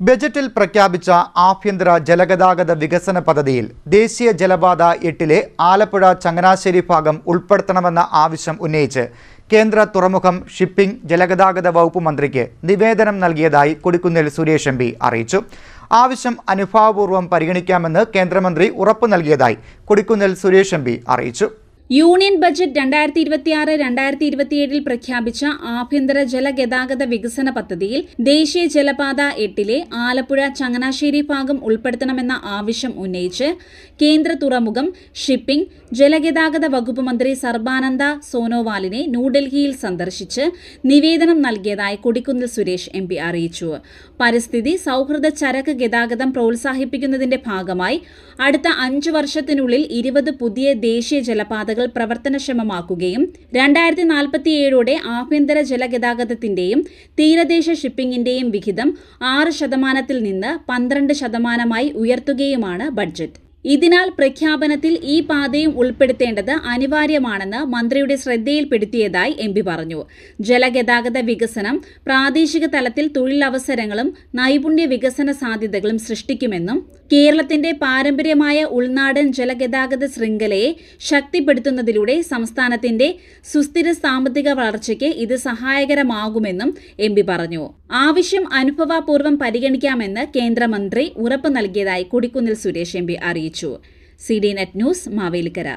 ബജറ്റിൽ പ്രഖ്യാപിച്ച ആഭ്യന്തര ജലഗതാഗത വികസന പദ്ധതിയിൽ ദേശീയ ജലപാത 8-ലെ ആലപ്പുഴ ചങ്ങനാശ്ശേരി ഭാഗം ഉൾപ്പെടുത്തണമെന്ന ആവശ്യം ഉന്നയിച്ച് കേന്ദ്ര തുറമുഖം ഷിപ്പിംഗ് ജലഗതാഗത വകുപ്പ് മന്ത്രിക്ക് നിവേദനം നൽകിയതായി കൊടിക്കുന്നിൽ സുരേഷ് എം.പി. അറിയിച്ചു. ആവശ്യം അനുഭാവപൂർവ്വം പരിഗണിക്കാമെന്ന് കേന്ദ്രമന്ത്രി ഉറപ്പു നൽകിയതായി കൊടിക്കുന്നിൽ സുരേഷ് എം.പി. അറിയിച്ചു. യൂണിയൻ ബജറ്റ് 2026-2027 പ്രഖ്യാപിച്ച ആഭ്യന്തര ജലഗതാഗത വികസന പദ്ധതിയിൽ ദേശീയ ജലപാത 8-ലെ ആലപ്പുഴ ചങ്ങനാശ്ശേരി ഭാഗം ഉൾപ്പെടുത്തണമെന്ന ആവശ്യം ഉന്നയിച്ച് കേന്ദ്ര തുറമുഖം ഷിപ്പിംഗ് ജലഗതാഗത വകുപ്പ് മന്ത്രി സർബാനന്ദ സോനോവാലിനെ ന്യൂഡൽഹിയിൽ സന്ദർശിച്ച് നിവേദനം നൽകിയതായി കൊടിക്കുന്നിൽ സുരേഷ് എം.പി. അറിയിച്ചു. പരിസ്ഥിതി സൗഹൃദ ചരക്ക് ഗതാഗതം പ്രോത്സാഹിപ്പിക്കുന്നതിന്റെ ഭാഗമായി അടുത്ത 5 വർഷത്തിനുള്ളിൽ 20 പുതിയ ദേശീയ ജലപാതകൾ പ്രവർത്തനക്ഷമമാക്കുകയും 2047ഓടെ ആഭ്യന്തര ജലഗതാഗതത്തിന്റെയും തീരദേശ ഷിപ്പിംഗിന്റെയും വിഹിതം 6% നിന്ന് 12% ഉയർത്തുകയുമാണ് ബഡ്ജറ്റ്. ഇതിനാൽ പ്രഖ്യാപനത്തിൽ ഈ പാതയും ഉൾപ്പെടുത്തേണ്ടത് അനിവാര്യമാണെന്ന് മന്ത്രിയുടെ ശ്രദ്ധയിൽപ്പെടുത്തിയതായി എം.പി. പറഞ്ഞു. ജലഗതാഗത വികസനം പ്രാദേശിക തലത്തിൽ തൊഴിലവസരങ്ങളും നൈപുണ്യ വികസന സാധ്യതകളും സൃഷ്ടിക്കുമെന്നും കേരളത്തിന്റെ പാരമ്പര്യമായ ഉൾനാടൻ ജലഗതാഗത ശൃംഖലയെ ശക്തിപ്പെടുത്തുന്നതിലൂടെ സംസ്ഥാനത്തിന്റെ സുസ്ഥിര സാമ്പത്തിക വളർച്ചയ്ക്ക് ഇത് സഹായകരമാകുമെന്നും എം.പി. പറഞ്ഞു. ആവശ്യം അനുഭാവപൂർവ്വം പരിഗണിക്കാമെന്ന് കേന്ദ്രമന്ത്രി ഉറപ്പു നൽകിയതായി കൊടിക്കുന്നിൽ സുരേഷ് എം.പി. അറിയിച്ചു. CDNet news Mavelikkara.